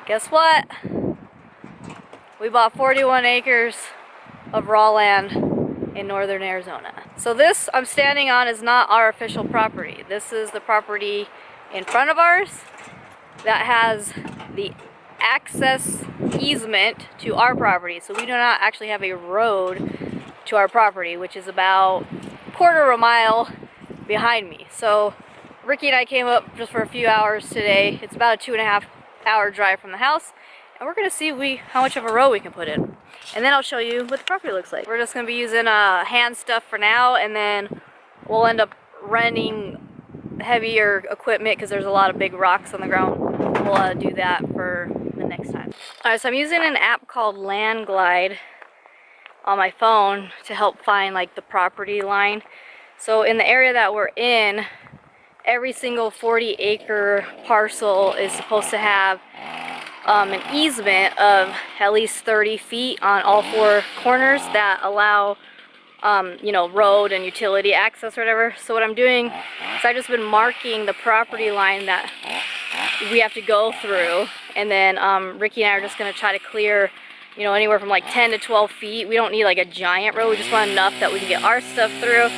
Guess what? We bought 41 acres of raw land in northern Arizona. So this I'm standing on is not our official property. This is the property in front of ours that has the access easement to our property. So we do not actually have a road to our property, which is about a quarter of a mile behind me. So Ricky and I came up just for a few hours today. It's about a 2.5-hour drive from the house, and we're gonna see how much of a row we can put in. And then I'll show you what the property looks like. We're just gonna be using hand stuff for now, and then we'll end up renting heavier equipment because there's a lot of big rocks on the ground. We'll do that for the next time. Alright, so I'm using an app called Land Glide on my phone to help find like the property line. So in the area that we're in, every single 40-acre parcel is supposed to have an easement of at least 30 feet on all four corners that allow you know, road and utility access or whatever. So what I'm doing is I've just been marking the property line that we have to go through, and then Ricky and I are just going to try to clear, you know, anywhere from like 10 to 12 feet. We don't need like a giant road, we just want enough that we can get our stuff through.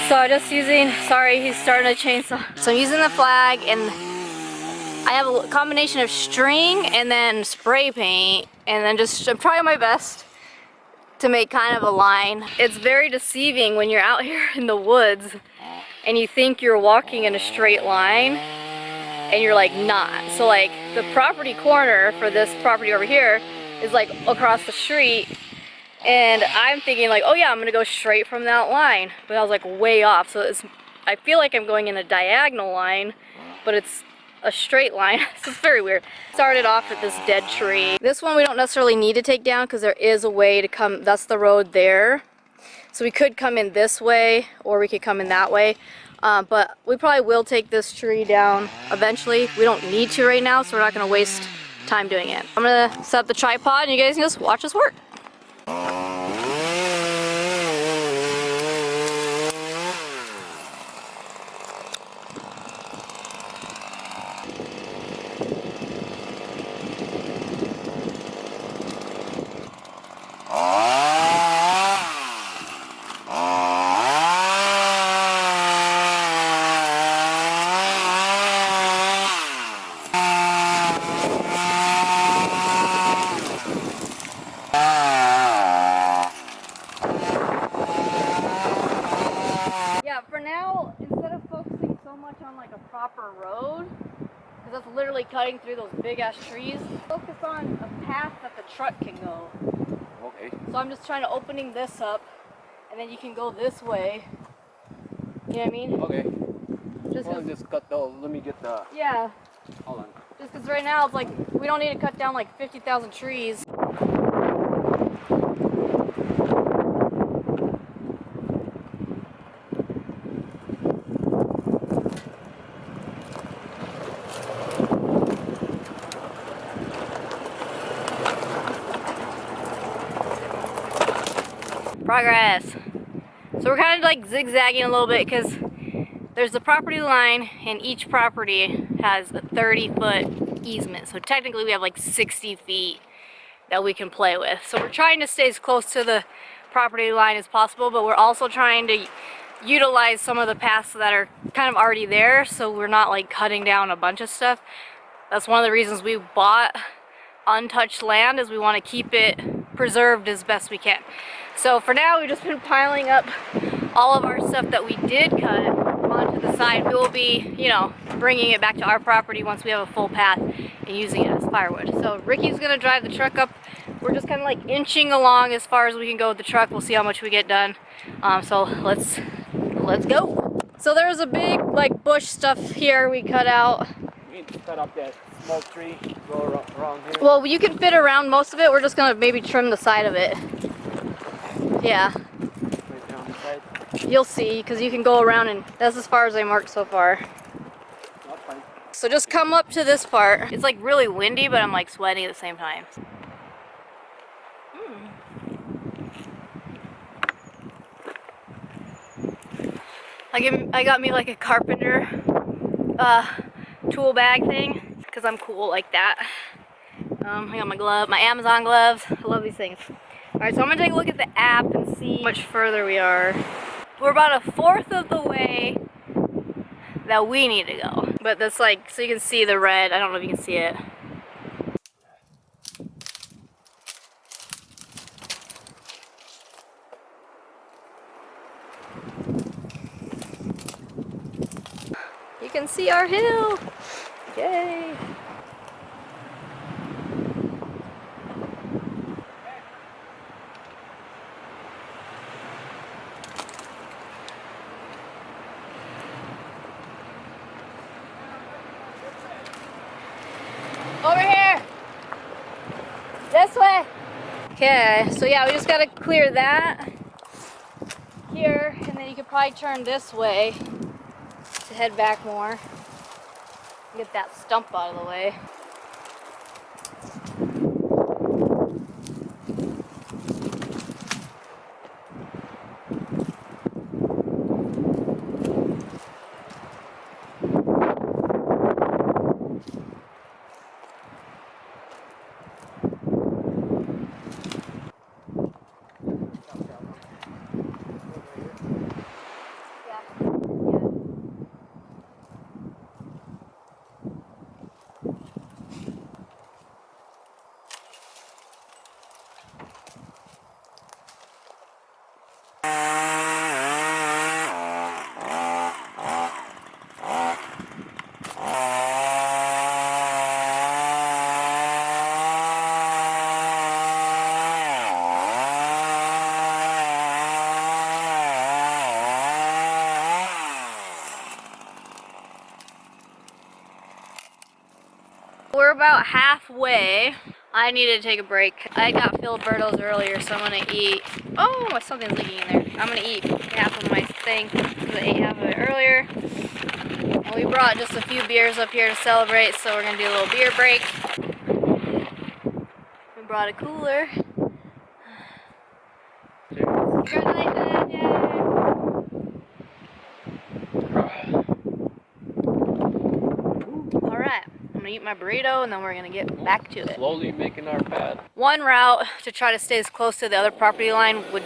So I'm just using, sorry, he's starting a chainsaw. So I'm using the flag, and I have a combination of string and then spray paint, and then I'm trying my best to make kind of a line. It's very deceiving when you're out here in the woods and you think you're walking in a straight line and you're like not. So like the property corner for this property over here is like across the street, and I'm thinking like, oh yeah, I'm gonna go straight from that line, but I was like way off. So I feel like I'm going in a diagonal line, but it's a straight line. So it's very weird. Started off with this dead tree. This one we don't necessarily need to take down because there is a way to come. That's the road there. So we could come in this way or we could come in that way. But we probably will take this tree down eventually. We don't need to right now, so we're not going to waste time doing it. I'm going to set up the tripod and you guys can just watch us work. Yeah, for now, instead of focusing so much on like a proper road, because that's literally cutting through those big ass trees, focus on a path that the truck can go. Okay. So I'm just trying to opening this up, and then you can go this way. You know what I mean? Okay. Just well, just cut those. Let me get the... Yeah. Hold on. Just because right now it's like, we don't need to cut down like 50,000 trees. Progress. So we're kind of like zigzagging a little bit because there's the property line and each property has a 30-foot easement. So technically we have like 60 feet that we can play with. So we're trying to stay as close to the property line as possible, but we're also trying to utilize some of the paths that are kind of already there, so we're not like cutting down a bunch of stuff. That's one of the reasons we bought untouched land, is we want to keep it preserved as best we can. So for now we've just been piling up all of our stuff that we did cut onto the side. We will be, you know, bringing it back to our property once we have a full path and using it as firewood. So Ricky's gonna drive the truck up. We're just kind of like inching along as far as we can go with the truck. We'll see how much we get done. So let's go. So there's a big like bush stuff here we cut out. We need to cut up that small tree, go around here. Well, you can fit around most of it. We're just gonna maybe trim the side of it. Yeah. Right down the side. You'll see, because you can go around, and that's as far as I marked so far. That's fine. So just come up to this part. It's like really windy, but I'm like sweating at the same time. I got me like a carpenter tool bag thing, because I'm cool like that. I got my glove, my Amazon gloves. I love these things. Alright, so I'm gonna take a look at the app and see how much further we are. We're about a fourth of the way that we need to go. But that's like, so you can see the red. I don't know if you can see it. You can see our hill. Yay. Over here. This way. Okay, so yeah, we just gotta clear that here, and then you could probably turn this way to head back more. Get that stump out of the way. We're about halfway. I needed to take a break. I got Filiberto's earlier, so I'm gonna eat. Oh, something's leaking in there. I'm gonna eat half of my thing because I ate half of it earlier. And we brought just a few beers up here to celebrate, so we're gonna do a little beer break. We brought a cooler. Congratulations! Yay! Alright, I'm gonna eat my burrito and then we're gonna get back to it. Slowly making our path. One route to try to stay as close to the other property line we'd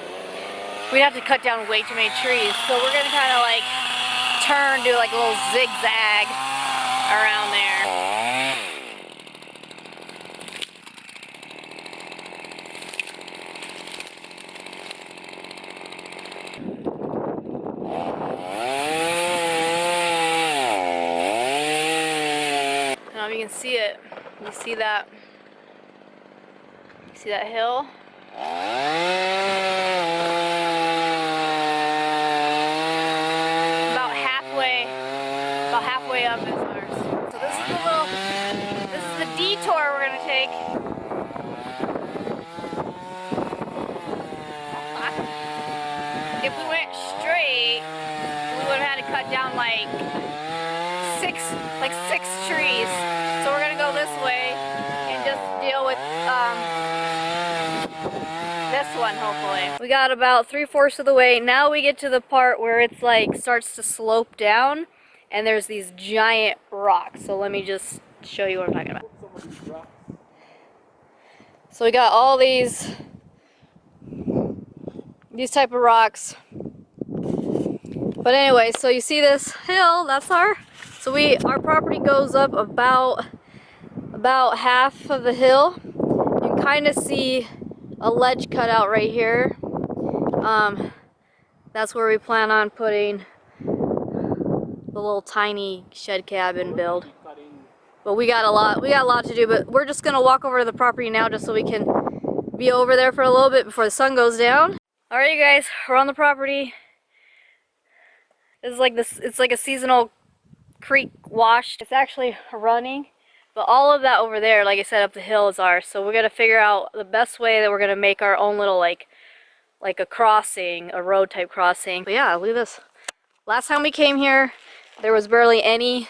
have to cut down way too many trees. So we're gonna kind of like turn, do like a little zigzag around there. Now you can see it. You see that? You see that hill? About halfway up is ours. So this is the detour we're gonna take. If we went straight, we would have had to cut down like six trees. So we're gonna go this way and just deal with this one, hopefully. We got about 3/4 of the way. Now we get to the part where it's like starts to slope down and there's these giant rocks. So let me just show you what I'm talking about. So we got all these type of rocks. But anyway, so you see this hill, that's our property goes up about half of the hill. You can kind of see a ledge cut out right here. That's where we plan on putting the little tiny shed cabin build. But we got a lot to do, but we're just gonna walk over to the property now just so we can be over there for a little bit before the sun goes down. Alright, you guys, we're on the property. This is like it's like a seasonal creek wash. It's actually running, but all of that over there, like I said, up the hill is ours. So we're gonna figure out the best way that we're gonna make our own little like a crossing, a road type crossing. But yeah, look at this. Last time we came here, there was barely any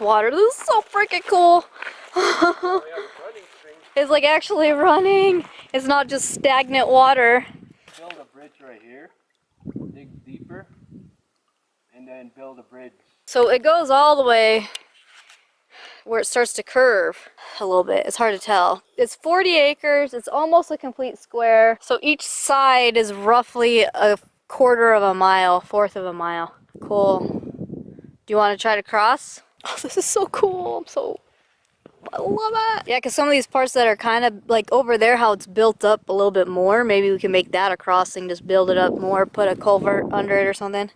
water. This is so freaking cool. It's like actually running. It's not just stagnant water. Build a bridge right here, dig deeper, and then build a bridge. So it goes all the way where it starts to curve a little bit. It's hard to tell. It's 40 acres. It's almost a complete square. So each side is roughly a quarter of a mile, fourth of a mile. Cool. Do you want to try to cross? Oh, this is so cool. I love it. Yeah, because some of these parts that are kind of like over there, how it's built up a little bit more, maybe we can make that a crossing, just build it up more, put a culvert under it or something.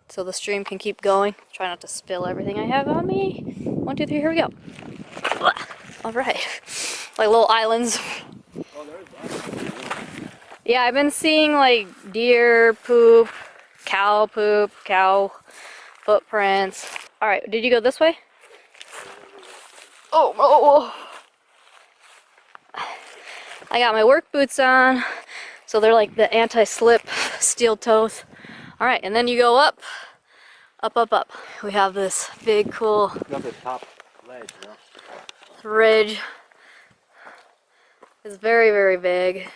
So the stream can keep going. Try not to spill everything I have on me. 1, 2, 3, here we go. All right. Like little islands. Oh, there's that. Yeah, I've been seeing like deer poop, cow footprints. All right, did you go this way? Oh. I got my work boots on, so they're like the anti-slip steel toes. All right, and then you go up. We have this big, cool Got the top ledge, you know? ridge. It's very, very big.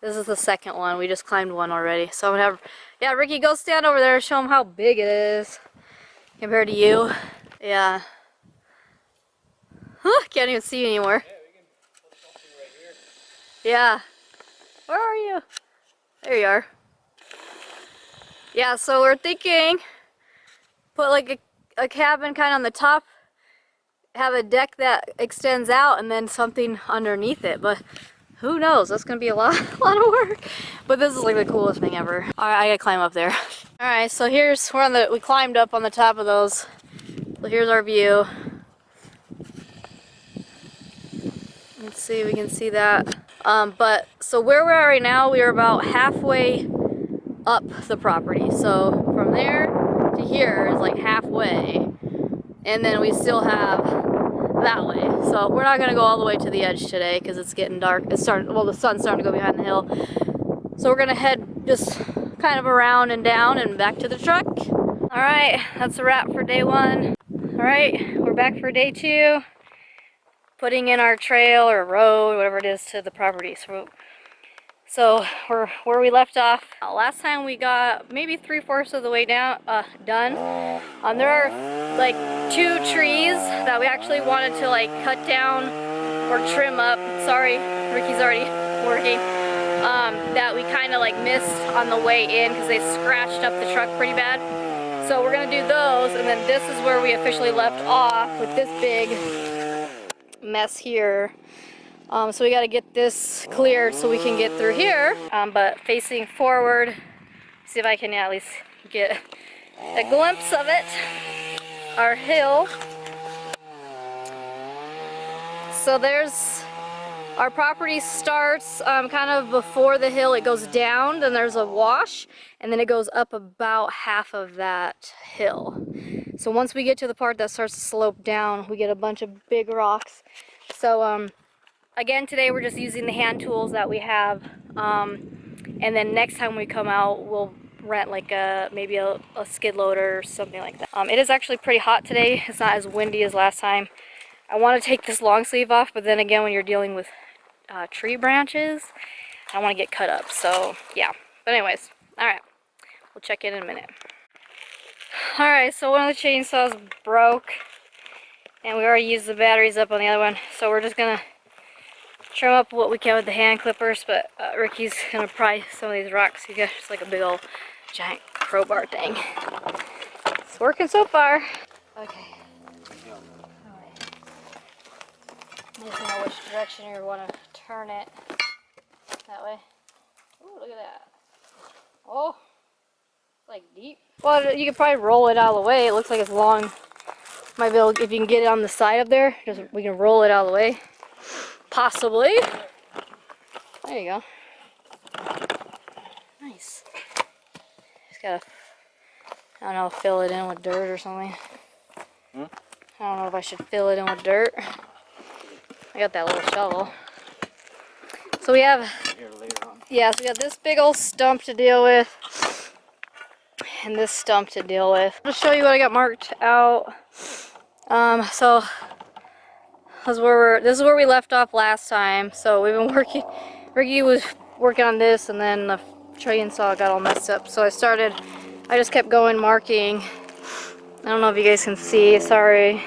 This is the second one. We just climbed one already. So I'm gonna have, yeah, Ricky, go stand over there and show them how big it is compared to you. Yeah. Can't even see you anymore. Yeah, we can put something right here. Yeah. Where are you? There you are. Yeah, so we're thinking put like a cabin kind of on the top, have a deck that extends out, and then something underneath it. But who knows? That's gonna be a lot of work. But this is like the coolest thing ever. All right, I gotta climb up there. All right, so we climbed up on the top of those. So here's our view. Let's see if we can see that. But so where we're at right now, we are about halfway up the property. So from there to here is like halfway. And then we still have that way. So we're not gonna go all the way to the edge today because it's getting dark. Well, the sun's starting to go behind the hill. So we're gonna head just kind of around and down and back to the truck. All right, that's a wrap for day 1. All right, we're back for day 2. Putting in our trail or road, whatever it is, to the property. So we're where we left off. Last time we got maybe 3/4 of the way down, done. There are like 2 trees that we actually wanted to like cut down or trim up. Sorry, Ricky's already working. That we kind of like missed on the way in because they scratched up the truck pretty bad. So we're gonna do those, and then this is where we officially left off with this big mess here. So we got to get this cleared so we can get through here. But facing forward, see if I can at least get a glimpse of it. Our hill. So there's our property starts kind of before the hill. It goes down, then there's a wash, and then it goes up about half of that hill. So once we get to the part that starts to slope down, we get a bunch of big rocks. So again, today we're just using the hand tools that we have, and then next time we come out, we'll rent like maybe a skid loader or something like that. It is actually pretty hot today. It's not as windy as last time. I want to take this long sleeve off, but then again, when you're dealing with tree branches, I don't want to get cut up. So yeah. But anyways, all right, we'll check in a minute. All right, so one of the chainsaws broke, and we already used the batteries up on the other one. So we're just gonna trim up what we can with the hand clippers, but Ricky's gonna pry some of these rocks. He's got just like a big old giant crowbar thing. It's working so far. Okay. I just know which direction you want to turn it. That way. Ooh, look at that. Oh, it's like deep. Well, you could probably roll it out of the way. It looks like it's long. Might be able, if you can get it on the side up there, we can roll it out of the way. Possibly. There you go. Nice. Just gotta, I don't know, fill it in with dirt or something. I don't know if I should fill it in with dirt. I got that little shovel. So we have, yeah, so we got this big old stump to deal with, and this stump to deal with. I'll show you what I got marked out. So this is where we left off last time. So we've been working, Ricky was working on this, and then the chainsaw got all messed up. So I just kept going marking don't know if you guys can see, sorry.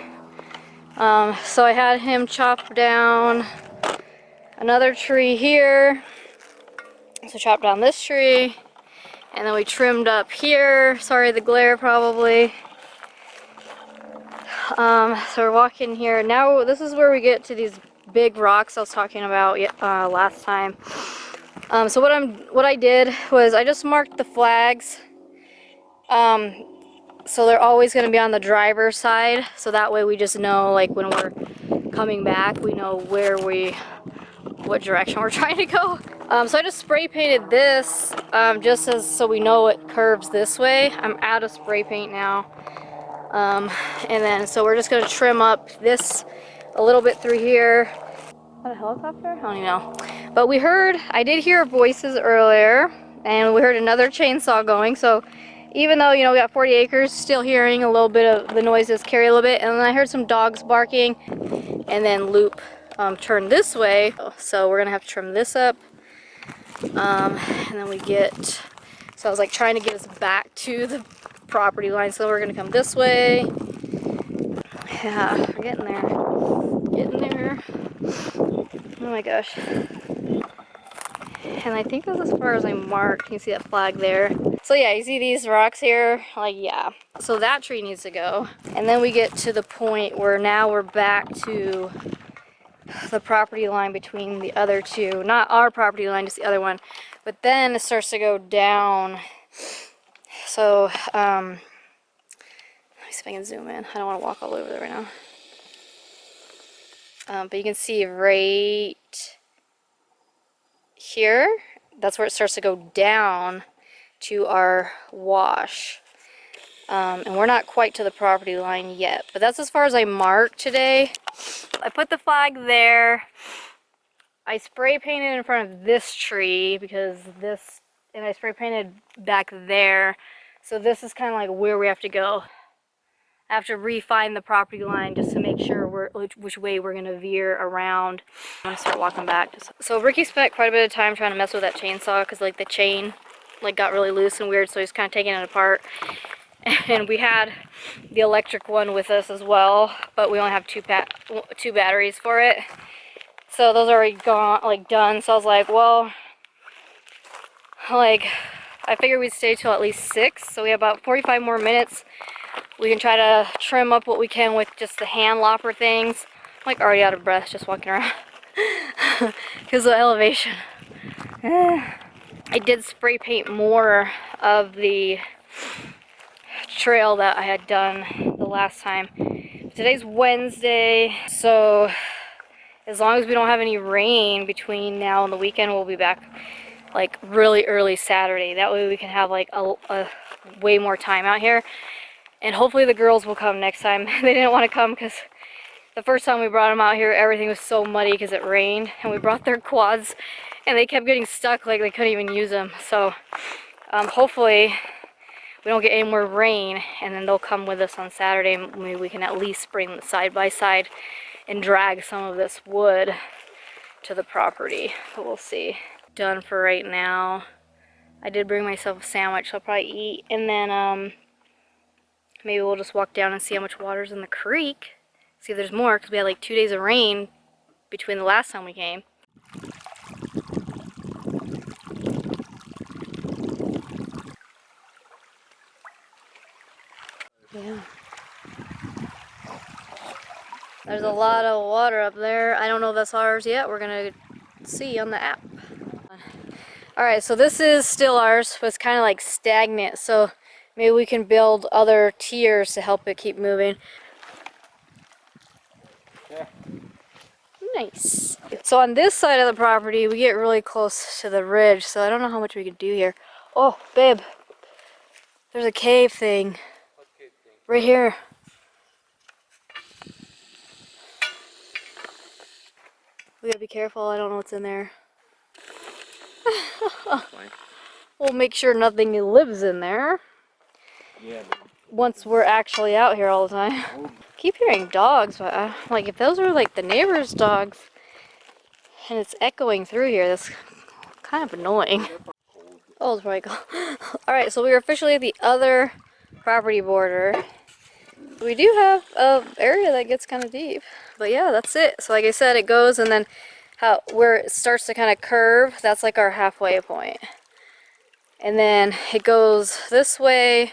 So I had him chop down another tree here. So chop down this tree, and then we trimmed up here. Sorry, the glare probably. So we're walking here. Now this is where we get to these big rocks I was talking about last time. So what I did was I just marked the flags. So they're always going to be on the driver's side. So that way we just know, like when we're coming back, we know what direction we're trying to go. So I just spray painted this just so we know it curves this way. I'm out of spray paint now. And then so we're just going to trim up this a little bit through here. Is that a helicopter? I don't even know. But I did hear voices earlier, and we heard another chainsaw going. So even though, we got 40 acres, still hearing a little bit of the noises carry a little bit. And then I heard some dogs barking, and then loop turn this way. So we're gonna have to trim this up. And then so I was like trying to get us back to the property line. So we're gonna come this way. Yeah, we're getting there. Getting there. Oh my gosh. And I think that's as far as I marked. You can see that flag there. So yeah, you see these rocks here? Like, yeah. So that tree needs to go. And then we get to the point where now we're back to the property line between the other two. Not our property line, just the other one. But then it starts to go down. So, let me see if I can zoom in. I don't want to walk all over there right now. But you can see right here, that's where it starts to go down to our wash. And we're not quite to the property line yet, but that's as far as I marked today. I put the flag there. I spray painted in front of this tree and I spray painted back there. So this is kind of like where we have to go. I have to refine the property line just to make sure which way we're gonna veer around. I'm gonna start walking back. So Ricky spent quite a bit of time trying to mess with that chainsaw because like the chain got really loose and weird, so he's kind of taking it apart. And we had the electric one with us as well, but we only have two batteries for it. So those are already gone, done. So I was like, well, I figured we'd stay till at least 6. So we have about 45 more minutes. We can try to trim up what we can with just the hand lopper things. I'm already out of breath just walking around because of the elevation. I did spray paint more of the trail that I had done the last time. Today's Wednesday, so as long as we don't have any rain between now and the weekend, we'll be back really early Saturday. That way we can have a way more time out here. And hopefully the girls will come next time. They didn't want to come because the first time we brought them out here, everything was so muddy because it rained. And we brought their quads and they kept getting stuck, like they couldn't even use them. So hopefully we don't get any more rain, and then they'll come with us on Saturday, and maybe we can at least bring them side by side and drag some of this wood to the property. But we'll see. Done for right now. I did bring myself a sandwich, so I'll probably eat, and then maybe we'll just walk down and see how much water's in the creek. See if there's more, because we had 2 days of rain between the last time we came. Yeah. There's a lot of water up there. I don't know if that's ours yet. We're gonna see on the app. Alright, so this is still ours, but it's kind of stagnant. So maybe we can build other tiers to help it keep moving. Yeah. Nice. So on this side of the property, we get really close to the ridge. So I don't know how much we can do here. Oh, babe. There's a cave thing. What cave thing? Right here. We gotta be careful. I don't know what's in there. We'll make sure nothing lives in there. Yeah. Once we're actually out here all the time. Keep hearing dogs, but if those are the neighbor's dogs and it's echoing through here, that's kind of annoying. Oh, it's probably cold. Alright, so we are officially at the other property border. We do have a area that gets kind of deep, but yeah, that's it. So like I said, it goes and then where it starts to kind of curve, that's like our halfway point. And then it goes this way,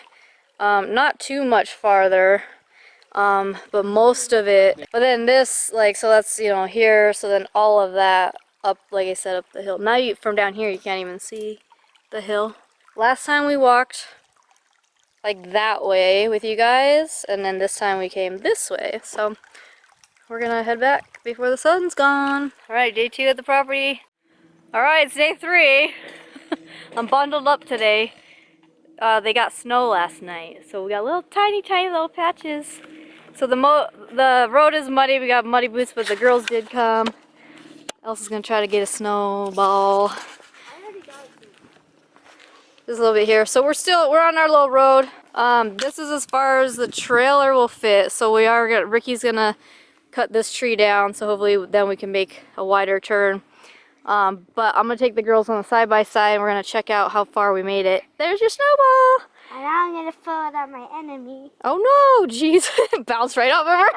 not too much farther, but most of it. But then this, like, so that's, you know, here, so then all of that up, like I said, up the hill. Now from down here, you can't even see the hill. Last time we walked like that way with you guys, and then this time we came this way. So we're gonna head back before the sun's gone. All right, day 2 at the property. All right, it's day 3. I'm bundled up today. They got snow last night, so we got little tiny little patches. So the road is muddy. We got muddy boots, but the girls did come. Elsa's gonna try to get a snowball. Just a little bit here. So we're on our little road. This is as far as the trailer will fit. So Ricky's gonna cut this tree down. So hopefully then we can make a wider turn. But I'm gonna take the girls on the side-by-side and we're gonna check out how far we made it. There's your snowball. And now I'm gonna throw it at my enemy. Oh no, jeez. Bounced right off of her.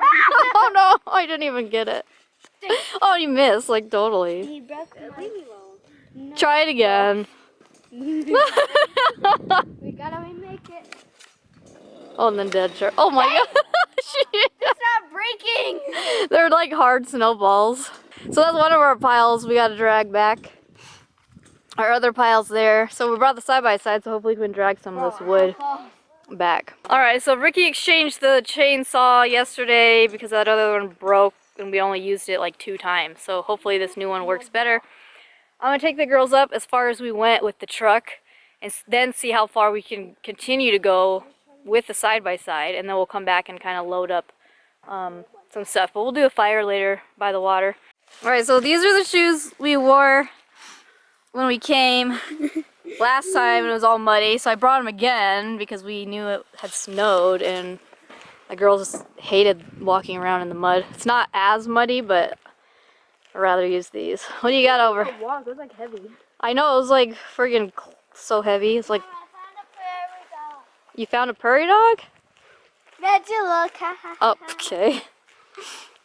Oh no, I didn't even get it. Oh, you missed, like totally. He broke my... Leave me alone. No. Try it again. We gotta remake it. Oh, and then dead sure. Oh my gosh. It's not breaking! They're like hard snowballs. So that's one of our piles we gotta drag back. Our other pile's there. So we brought the side-by-side, so hopefully we can drag some of this wood back. Alright, so Ricky exchanged the chainsaw yesterday because that other one broke and we only used it like 2 times. So hopefully this new one works better. I'm gonna take the girls up as far as we went with the truck and then see how far we can continue to go with the side-by-side, and then we'll come back and kind of load up some stuff. But we'll do a fire later by the water. Alright, so these are the shoes we wore when we came last time and it was all muddy, so I brought them again because we knew it had snowed and the girls hated walking around in the mud. It's not as muddy, but I'd rather use these. What do you got over? It was like heavy. I know, it was like friggin' so heavy. It's like, I found a prairie dog. you found a prairie dog? Did you look? Oh, okay.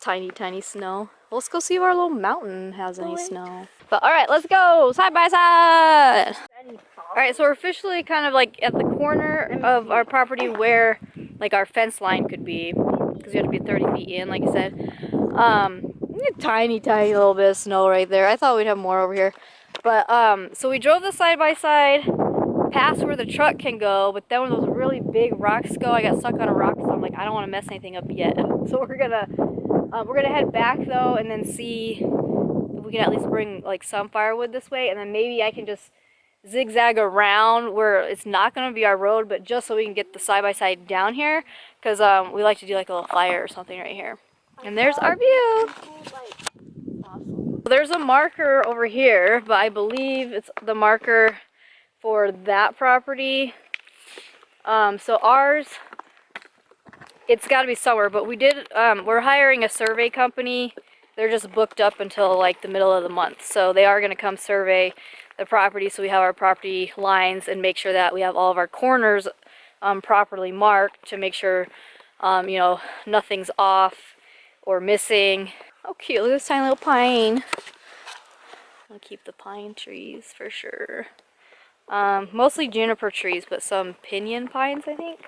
Tiny snow. Well, let's go see if our little mountain has any snow. But alright, let's go side by side. Alright, so we're officially kind of like at the corner of our property where like our fence line could be, because we have to be 30 feet in, like I said. Tiny little bit of snow right there. I thought we'd have more over here. But so we drove the side by side past where the truck can go, but then when those really big rocks go, I got stuck on a rock, so I'm like, I don't want to mess anything up yet. So we're gonna head back though and then see if we can at least bring like some firewood this way, and then maybe I can just zigzag around where it's not going to be our road, but just so we can get the side-by-side down here, because we like to do like a little fire or something right here. And there's our view. There's a marker over here, but I believe it's the marker for that property. So ours, it's got to be somewhere, but we're hiring a survey company. They're just booked up until like the middle of the month, so they are going to come survey the property, so we have our property lines and make sure that we have all of our corners properly marked to make sure you know, nothing's off or missing. Oh cute, look at this tiny little pine. I'll keep the pine trees for sure. Mostly juniper trees, but some pinyon pines, I think.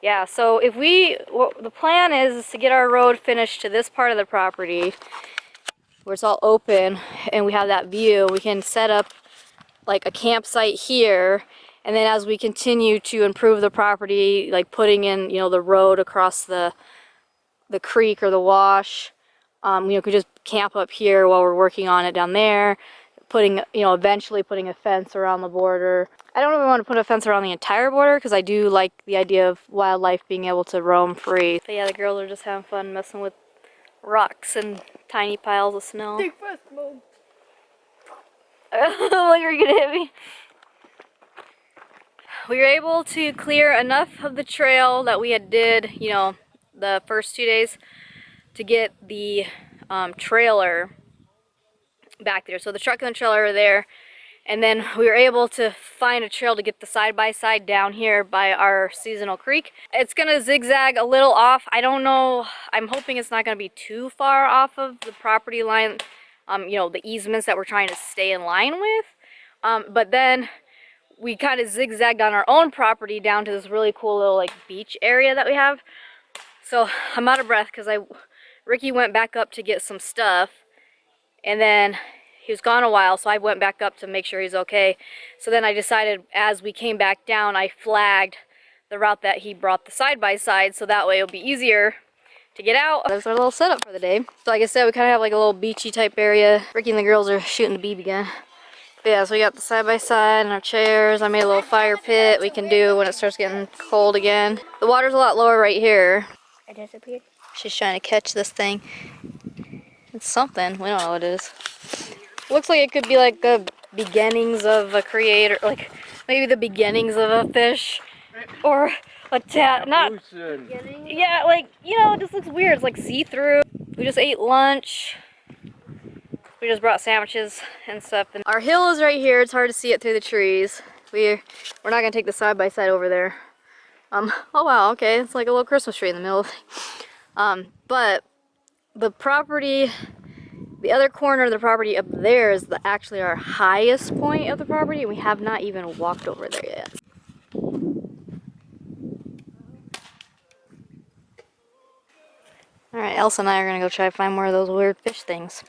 Yeah, so if the plan is to get our road finished to this part of the property where it's all open and we have that view, we can set up like a campsite here, and then as we continue to improve the property, like putting in, you know, the road across the creek or the wash, you know, could just camp up here while we're working on it down there, eventually putting a fence around the border. I don't really want to put a fence around the entire border because I do like the idea of wildlife being able to roam free. But yeah, the girls are just having fun messing with rocks and tiny piles of snow. Take first, Mom. Like, you're gonna hit me. We were able to clear enough of the trail that we did, you know, the first 2 days to get the trailer back there. So the truck and the trailer are there, And then we were able to find a trail to get the side-by-side down here by our seasonal creek. It's gonna zigzag a little off. I don't know, I'm hoping it's not gonna be too far off of the property line, you know, the easements that we're trying to stay in line with. But then we kind of zigzagged on our own property down to this really cool little like beach area that we have. So I'm out of breath because Ricky went back up to get some stuff, and then he was gone a while, so I went back up to make sure he's okay. So then I decided as we came back down, I flagged the route that he brought the side-by-side, so that way it'll be easier to get out. That's our little setup for the day. So like I said, we kind of have like a little beachy type area. Ricky and the girls are shooting the BB gun. But yeah, so we got the side-by-side and our chairs. I made a little fire pit we can do when it starts getting cold again. The water's a lot lower right here. I disappeared. She's trying to catch this thing. It's something. We don't know what it is. Looks like it could be like the beginnings of a creator, like maybe the beginnings of a fish, or a not. Yeah, like, you know, it just looks weird. It's like see-through. We just ate lunch. We just brought sandwiches and stuff. And our hill is right here. It's hard to see it through the trees. We're not gonna take the side-by-side over there. Oh wow, okay, it's like a little Christmas tree in the middle of it. But the property, the other corner of the property up there is actually our highest point of the property, and we have not even walked over there yet. Alright, Elsa and I are gonna go try to find more of those weird fish things.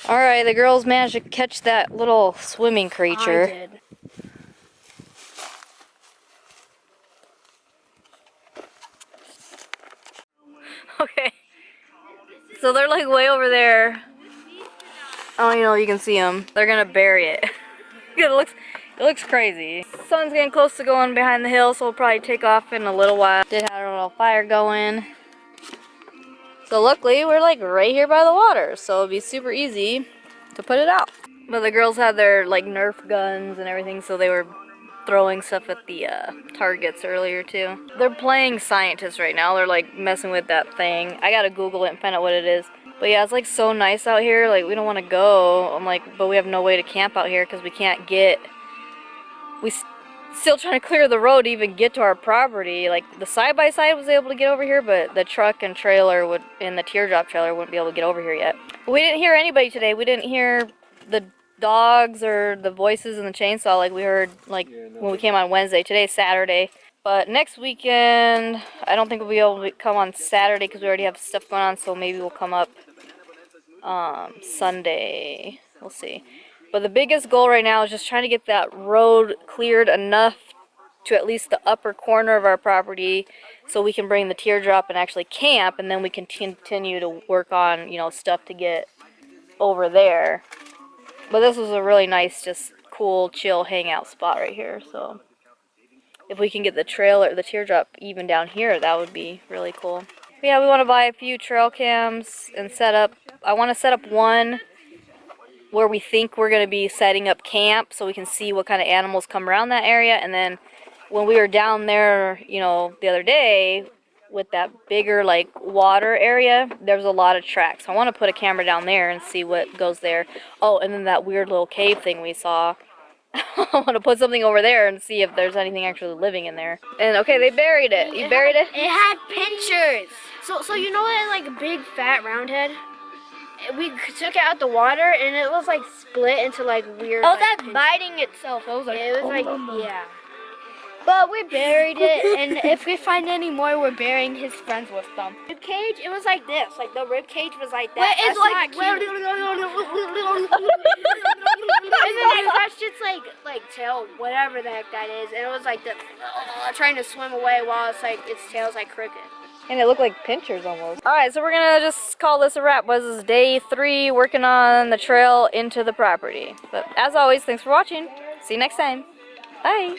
Alright, the girls managed to catch that little swimming creature. I did. Okay. So they're like way over there. I don't even know if you can see them. They're gonna bury it. it looks crazy. Sun's getting close to going behind the hill, so we'll probably take off in a little while. Did have a little fire going. So luckily we're like right here by the water, so it'll be super easy to put it out. But the girls had their like Nerf guns and everything, so they were throwing stuff at the targets earlier too. They're playing scientists right now. They're like messing with that thing. I gotta Google it and find out what it is. But yeah, it's like so nice out here. Like we don't want to go. I'm like, but we have no way to camp out here because we can't get. Still trying to clear the road to even get to our property. Like the side-by-side was able to get over here, but the truck and trailer and the teardrop trailer wouldn't be able to get over here yet. But we didn't hear anybody today. We didn't hear the dogs or the voices in the chainsaw like we heard like when we came on Wednesday. Today's Saturday. But next weekend, I don't think we'll be able to come on Saturday because we already have stuff going on, so maybe we'll come up Sunday. We'll see. But the biggest goal right now is just trying to get that road cleared enough to at least the upper corner of our property so we can bring the teardrop and actually camp, and then we can continue to work on, you know, stuff to get over there. But this was a really nice, just cool, chill hangout spot right here, so if we can get the trailer, the teardrop even down here, that would be really cool. But yeah, we want to buy a few trail cams and set up. I want to set up one where we think we're going to be setting up camp so we can see what kind of animals come around that area. And then when we were down there, you know, the other day with that bigger like water area, there's a lot of tracks. So I want to put a camera down there and see what goes there. Oh, and then that weird little cave thing we saw. I want to put something over there and see if there's anything actually living in there. And okay, they buried it. You buried it? It had pinchers. So you know that like a big fat round head? We took it out the water and it was like split into like weird. Oh, like, that's pinchers. Biting itself. It was like, yeah. But we buried it, and if we find any more, we're burying his friends with them. Rib cage, it was like this. Like the rib cage was like that. Wait, it's like not cute. And then that's just like tail, whatever the heck that is, and it was like the trying to swim away while it's like its tail's like crooked. And it looked like pinchers almost. Alright, so we're gonna just call this a wrap. This is day 3 working on the trail into the property. But as always, thanks for watching. See you next time. Bye.